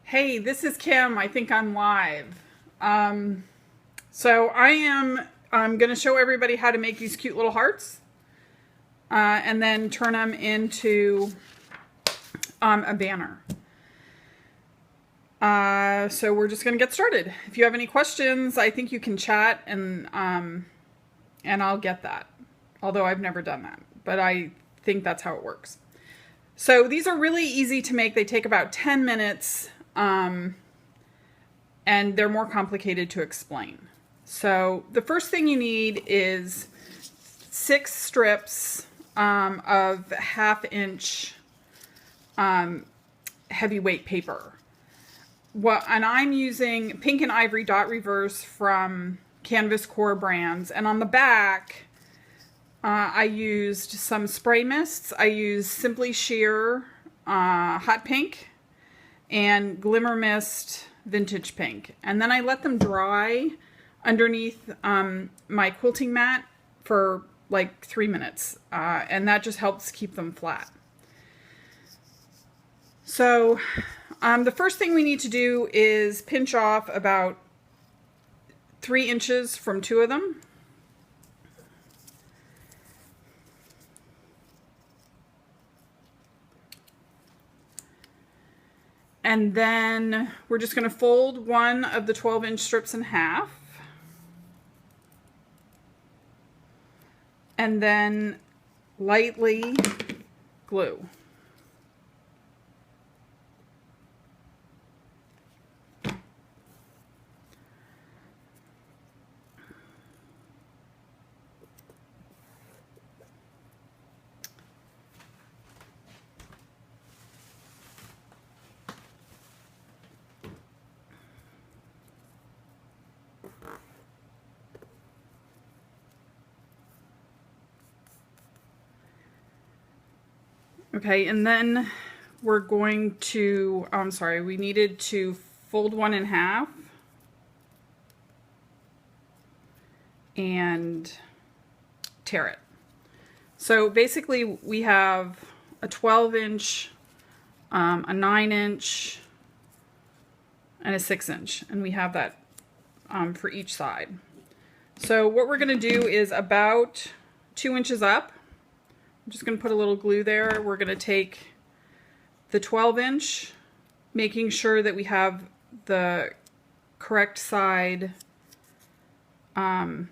Hey, this is Kim. I think I'm live. I'm going to show everybody how to make these cute little hearts and then turn them into a banner. So we're just going to get started. If you have any questions, I think you can chat and I'll get that. Although I've never done that, but I think that's how it works. So these are really easy to make. They take about 10 minutes. And they're more complicated to explain. So the first thing you need is 6 strips of 1/2 inch heavyweight paper. And I'm using Pink and Ivory Dot Reverse from Canvas Core Brands. And on the back, I used some spray mists. I used Simply Sheer Hot Pink and Glimmer Mist Vintage Pink. And then I let them dry underneath my quilting mat for like 3 minutes. And that just helps keep them flat. So the first thing we need to do is pinch off about 3 inches from 2 of them. And then we're just going to fold one of the 12-inch strips in half. And then lightly glue. Okay, and then we're going to, we needed to fold one in half and tear it. So basically we have a 12-inch, a 9-inch, and a 6-inch, and we have that for each side. So what we're going to do is about 2 inches up. I'm just going to put a little glue there. We're going to take the 12-inch, making sure that we have the correct side down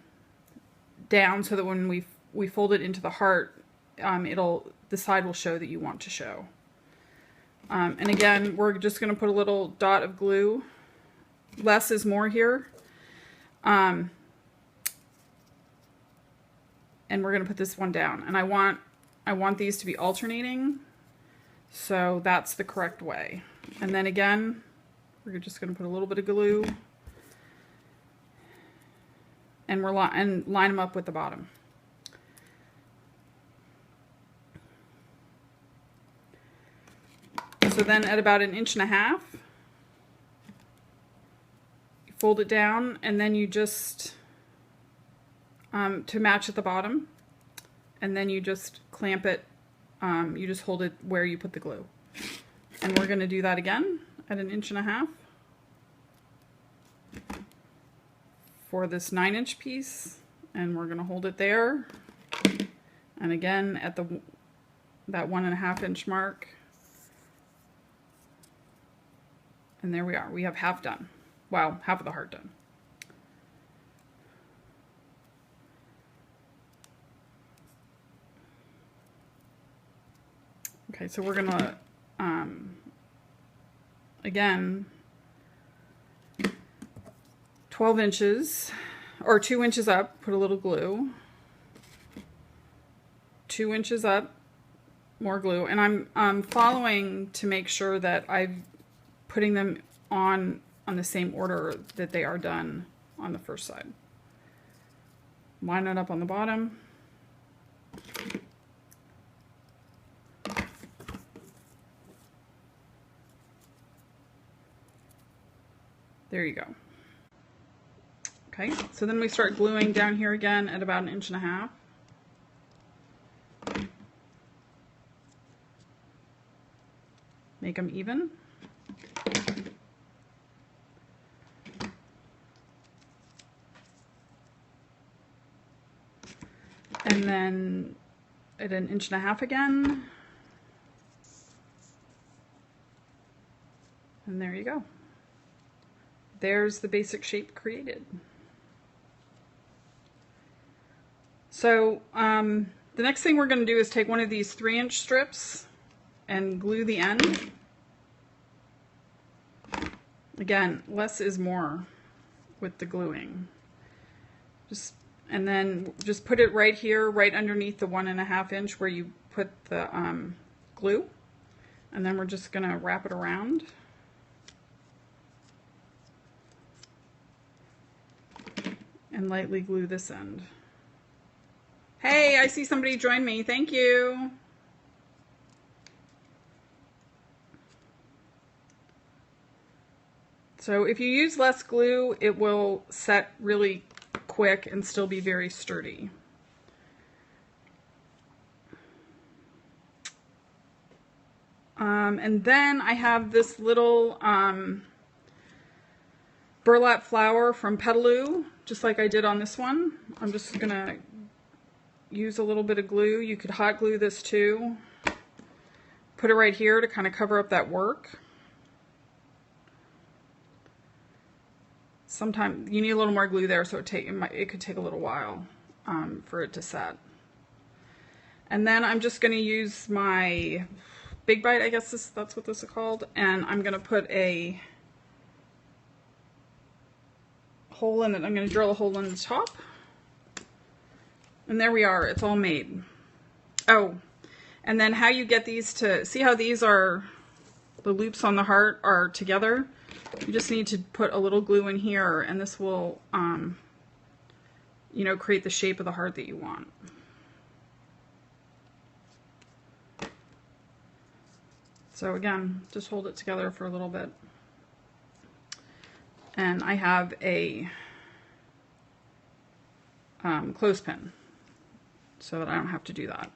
so that when we fold it into the heart, the side will show that you want to show. And again, we're just going to put a little dot of glue. Less is more here. And we're going to put this one down. And I want these to be alternating, so that's the correct way. And then again, we're just going to put a little bit of glue, and line them up with the bottom. So then at about 1.5 inches, you fold it down, and then you just to match at the bottom. And then you just clamp it, you just hold it where you put the glue. And we're going to do that again at 1.5 inches for this 9-inch piece. And we're going to hold it there. And again at that 1.5 inch mark. And there we are. We have half done. Well, half of the heart done. Okay, so we're gonna, again, 12 inches, or 2 inches up, put a little glue, 2 inches up, more glue, and I'm following to make sure that I'm putting them on the same order that they are done on the first side. Line it up on the bottom. There you go. Okay, so then we start gluing down here again at about 1.5 inches. Make them even. And then at 1.5 inches again. And there you go. There's the basic shape created. So the next thing we're going to do is take one of these 3-inch strips and glue the end. Again, less is more with the gluing. And then just put it right here, right underneath the 1.5 inch where you put the glue. And then we're just going to wrap it around. And lightly glue this end. Hey, I see somebody join me. Thank you. So if you use less glue, it will set really quick and still be very sturdy. And then I have this little burlap flower from Petaloo, just like I did on this one. I'm just gonna use a little bit of glue. You could hot glue this too. Put it right here to kind of cover up that work. Sometimes you need a little more glue there, so it could take a little while for it to set. And then I'm just going to use my Big Bite, I guess that's what this is called, and I'm going to put a hole in it. I'm going to drill a hole in the top. And there we are, it's all made. Oh, and then how you get these to, see how these are, the loops on the heart are together? You just need to put a little glue in here, and this will, you know, create the shape of the heart that you want. So again, just hold it together for a little bit. And I have a clothespin so that I don't have to do that.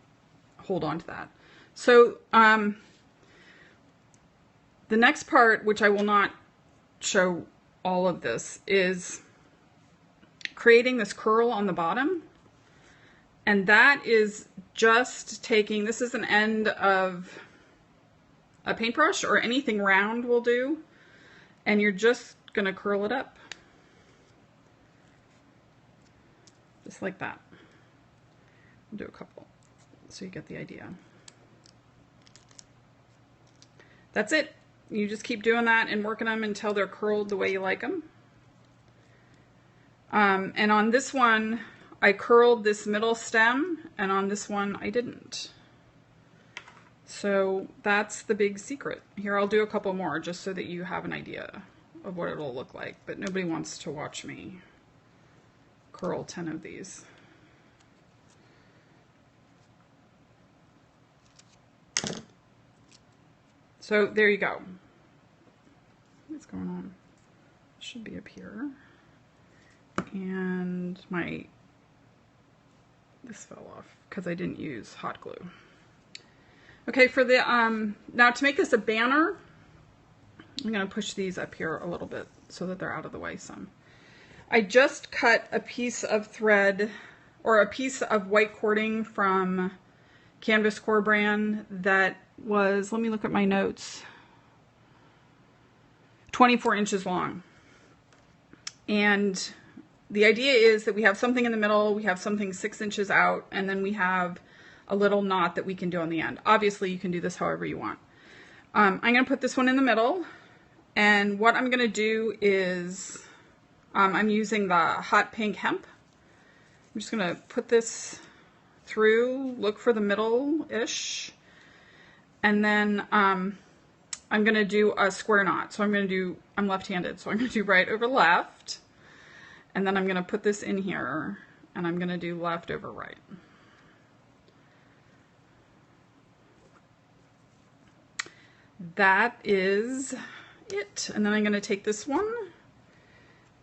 Hold on to that. So the next part, which I will not show all of this, is creating this curl on the bottom. And that is just taking, this is an end of a paintbrush or anything round will do, and you're just gonna curl it up. Just like that. I'll do a couple so you get the idea. That's it. You just keep doing that and working them until they're curled the way you like them. And on this one, I curled this middle stem, and on this one, I didn't. So that's the big secret. Here, I'll do a couple more just so that you have an idea of what it'll look like, but nobody wants to watch me curl 10 of these. So there you go. What's going on? It should be up here. And this fell off because I didn't use hot glue. Okay, for the, now to make this a banner, I'm gonna push these up here a little bit so that they're out of the way some. I just cut a piece of thread or a piece of white cording from Canvas Core brand that was, let me look at my notes, 24 inches long. And the idea is that we have something in the middle, we have something 6 inches out, and then we have a little knot that we can do on the end. Obviously, you can do this however you want. I'm going to put this one in the middle, and what I'm going to do is I'm using the hot pink hemp. I'm just going to put this through, look for the middle-ish, and then I'm going to do a square knot. So I'm left-handed, so I'm going to do right over left, and then I'm going to put this in here, and I'm going to do left over right. That is it. And then I'm going to take this one,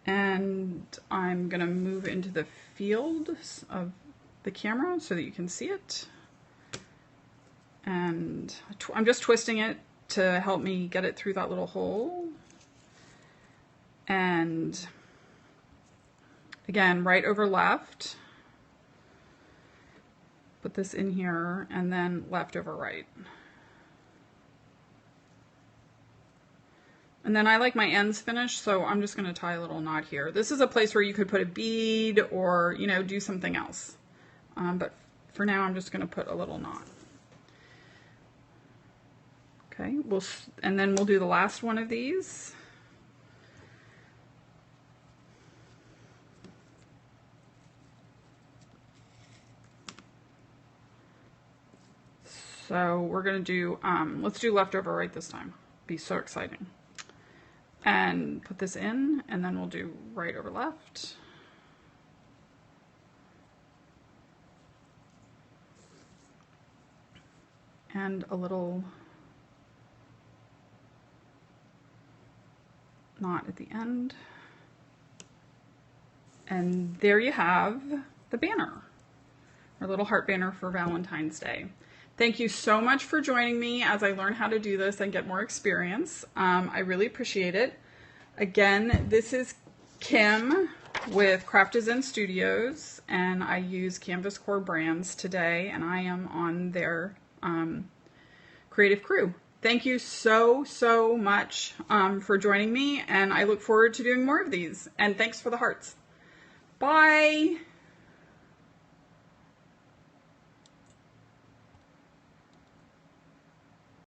and I'm going to move into the field of the camera so that you can see it. And I'm just twisting it to help me get it through that little hole. And again, right over left. put this in here, and then left over right. And then I like my ends finished, so I'm just going to tie a little knot here. This is a place where you could put a bead or, you know, do something else. But for now, I'm just going to put a little knot. Okay, and then we'll do the last one of these. So we're going to do, let's do left over right this time. Be so exciting. And put this in, and then we'll do right over left. And a little knot at the end. And there you have the banner, our little heart banner for Valentine's Day. Thank you so much for joining me as I learn how to do this and get more experience. I really appreciate it. Again, this is Kim with Craftizen Studios, and I use Canvas Core brands today, and I am on their creative crew. Thank you so much for joining me, and I look forward to doing more of these. And thanks for the hearts. Bye.